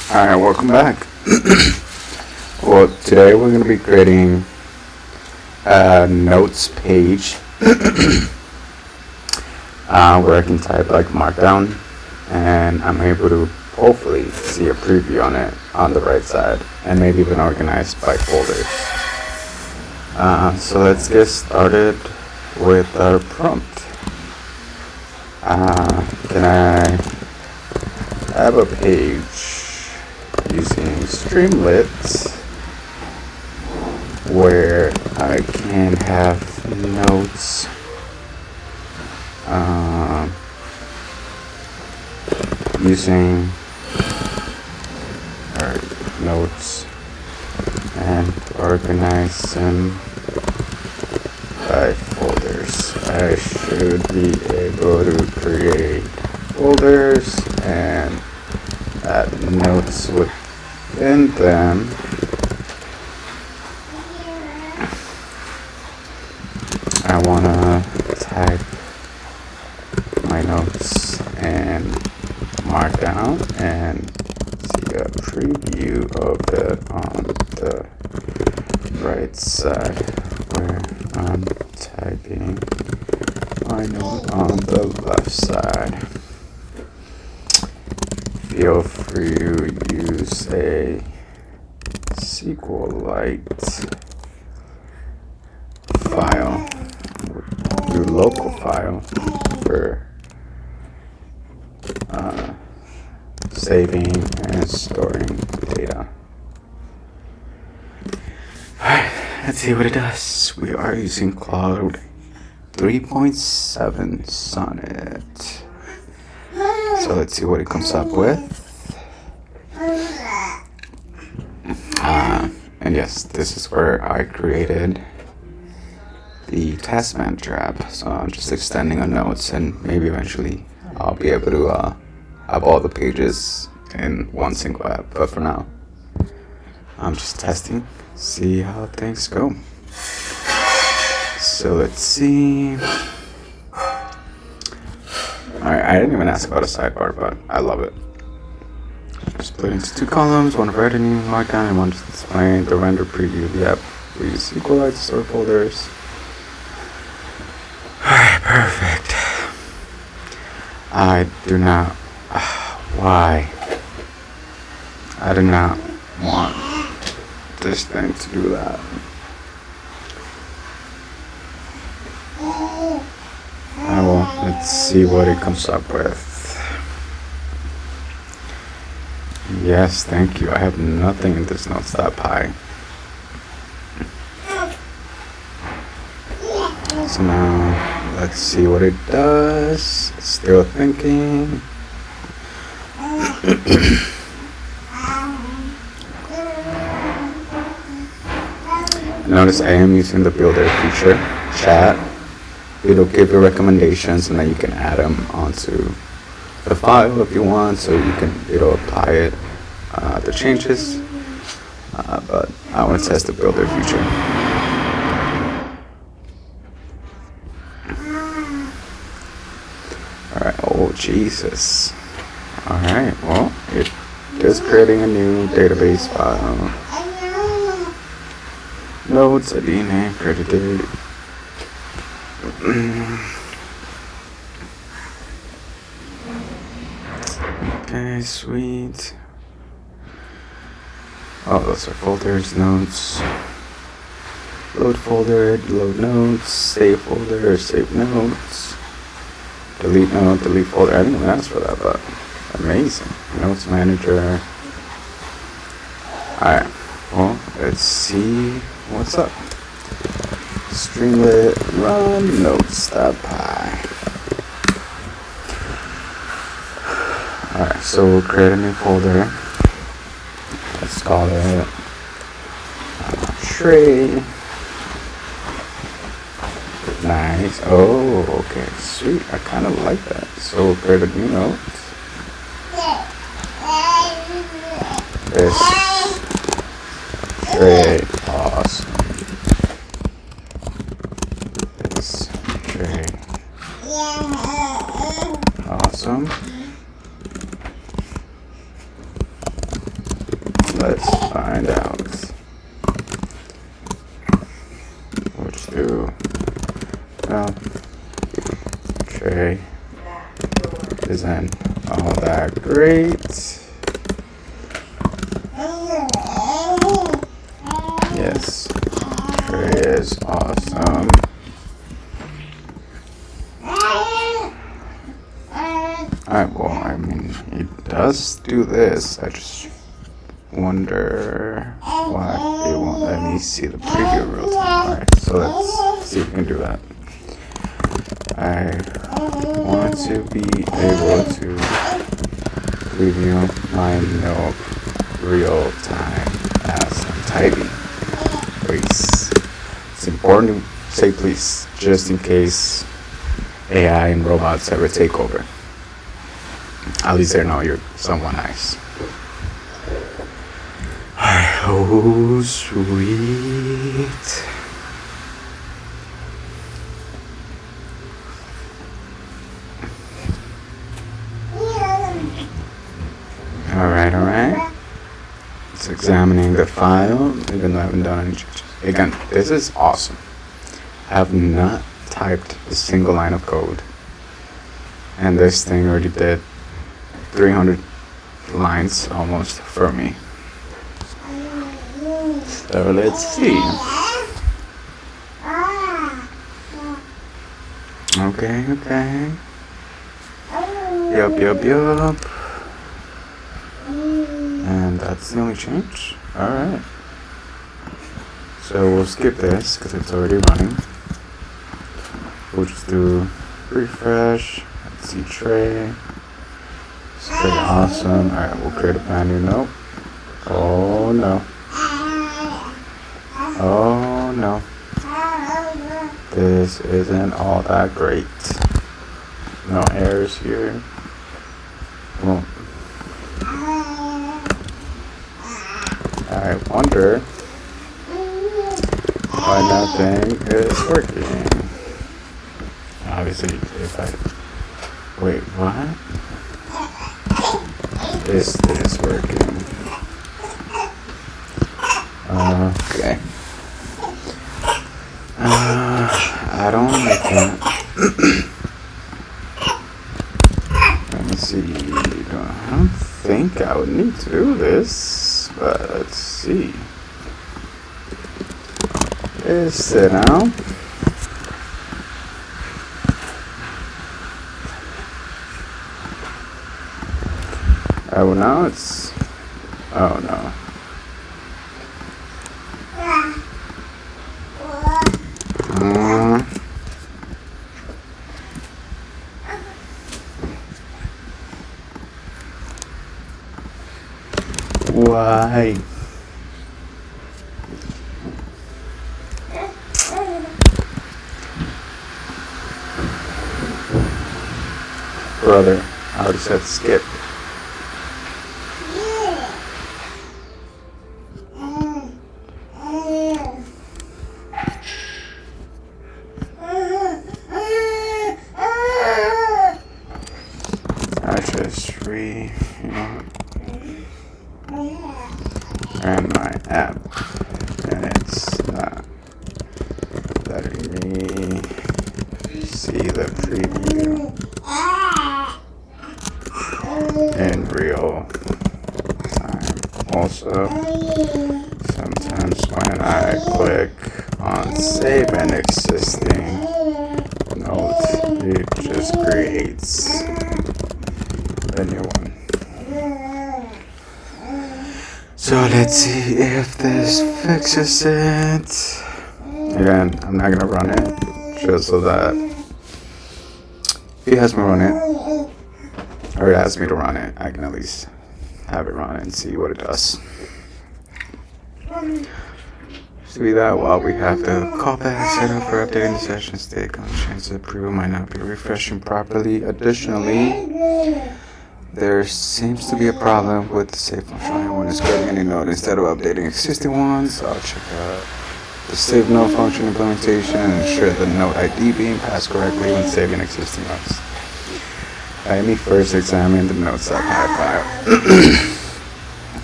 Alright, welcome back. Well, today we're going to be creating a notes page where I can type like Markdown, and I'm able to hopefully see a preview on it on the right side, and maybe even organized by folders. So let's get started with our prompt. Can I have a page using streamlit where I can have notes using notes and organize them by folders. I should be able to create folders and add notes within them. I want to type my notes and Markdown and see a preview of it on the right side where I'm typing my note on the left side. Feel free to use a SQLite file, your local file, for saving and storing data. Alright, let's see what it does. We are using Cloud 3.7 Sonnet. So let's see what it comes up with. And yes, this is where I created the task manager app. So I'm just extending on notes, and maybe eventually I'll be able to have all the pages in one single app. But for now, I'm just testing, see how things go. So let's see. Alright, I didn't even ask about a sidebar, but I love it. Split into two columns, one for editing, Markdown, and one to display the render preview of the app. We use SQLite to store folders. Alright, perfect. I do not. Why? I do not want this thing to do that. Let's see what it comes up with. Yes, thank you. I have nothing in this notes.py. So now, let's see what it does. Still thinking. Notice I am using the builder feature, chat. It'll give you recommendations, and then you can add them onto the file if you want, so it'll apply it, the changes, but I want to test the builder feature. Alright, oh Jesus. Alright, well, it is creating a new database file. Notes, ID, name, credit date. Okay, sweet. Oh, those are folders, notes. Load folder, load notes, save folder, save notes. Delete note, delete folder. I didn't even ask for that, but amazing. Notes manager. Alright, well, let's see what's up. Streamlit run notes.py. Alright, so we'll create a new folder. Let's call it Trae. Nice. Oh, okay, sweet. I kind of like that. So we'll create a new note. This Trae, awesome. This Trae, awesome. Let's find out. Which do Trae isn't all that great. Yes, Trae is awesome. Alright, well, I mean, he does do this. I just wonder why it won't let me see the preview real time. Alright, so let's see if we can do that. I want to be able to preview my note real time as I'm typing. Please. It's important to say please, just in case AI and robots ever take over. At least they know you're someone nice. Alright, oh sweet. Alright. It's examining the file, even though I haven't done any changes. Again, this is awesome. I have not typed a single line of code. And this thing already did 300 lines almost for me. So let's see. Okay. Yup. And that's the only change? Alright. So we'll skip this because it's already running. We'll just do refresh. Let's see Trae. It's pretty awesome. Alright, we'll create a brand new note. Oh no. This isn't all that great. No errors here. Well, I wonder why nothing is working. Obviously, if I... Wait, what? This is working. Okay. I don't like that. Let me see. I don't think I would need to do this, but let's see. Sit down. Oh, now it's... Oh, no. Why? Brother, I already said skip. I just ran my app and it's not letting me see the preview in real time. Also, sometimes when I click on save an existing note, it just creates a new one. So let's see if this fixes it. Again, I'm not gonna run it, just so that if he has me run it, or it asks me to run it, I can at least have it run and see what it does. See that while we have the callback set up for updating the session state, on chance the preview might not be refreshing properly. Additionally, there seems to be a problem with the save function when it's creating any node instead of updating existing ones. I'll check out the save node function implementation and ensure the node ID being passed correctly when saving existing nodes. Let me first examine the nodes.py file.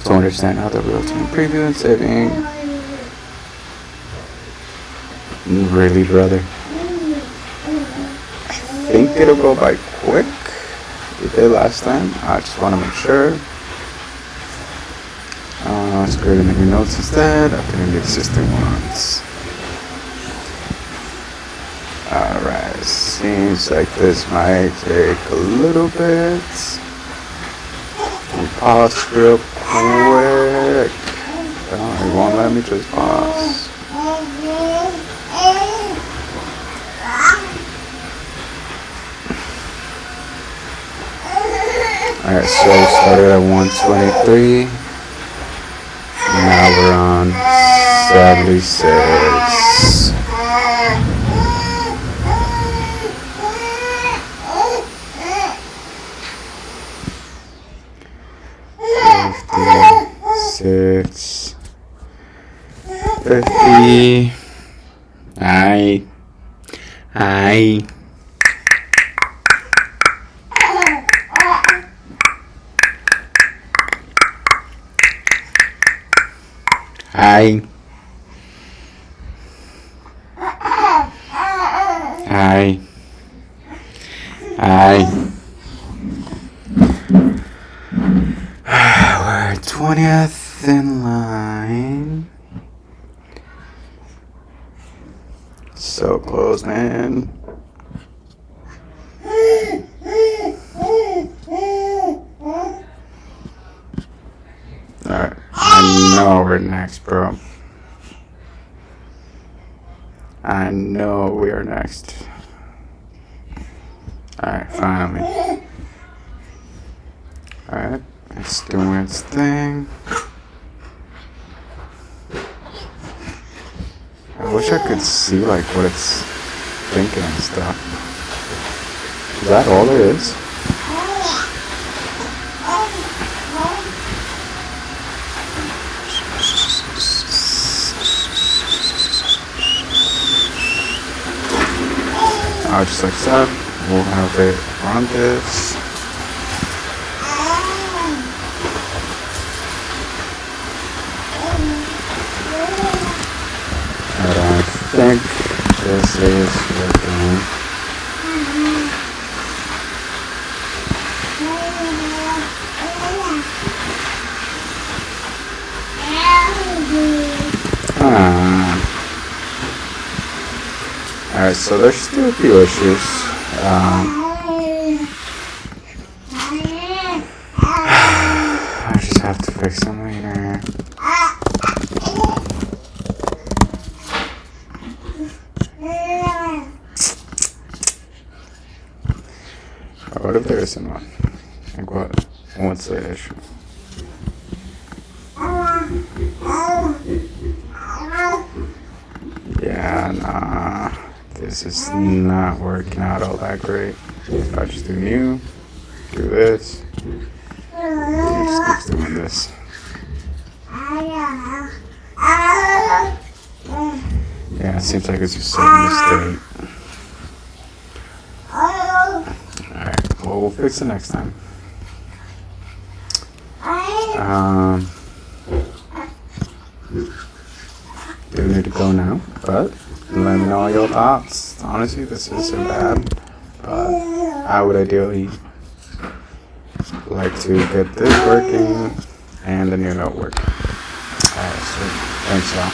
So under understand how the real-time preview and saving. Really, brother? I think it'll go by quick. It did last time. I just want to make sure. Let's create a new notes instead. Updating the existing ones. Alright, seems like this might take a little bit. Pause real quick. Oh, it won't let me just pause. Alright, so we started at 123. Now we're on 76. 56, 50. Aye. Aye. Aye. Aye. Aye. We're 20th in line. So close, man. Alright, I know we're next, bro. I know we are next. Alright, finally. Alright, it's doing its thing. I wish I could see like what it's thinking and stuff. Is that all it is? I'll just accept. We'll have it run this. And I think this is working. Alright, so there's still a few issues. I just have to fix them later. What if there isn't one? Like what's the issue? Yeah, nah. This is not working out all that great. If I just do new, do this, it just keeps doing this. Yeah, it seems like it's just setting the state. Alright, well, we'll fix it next time. Do need to go now, but let me know your thoughts. Honestly, this isn't bad, but I would ideally like to get this working and the new note working. Alright, so thanks y'all.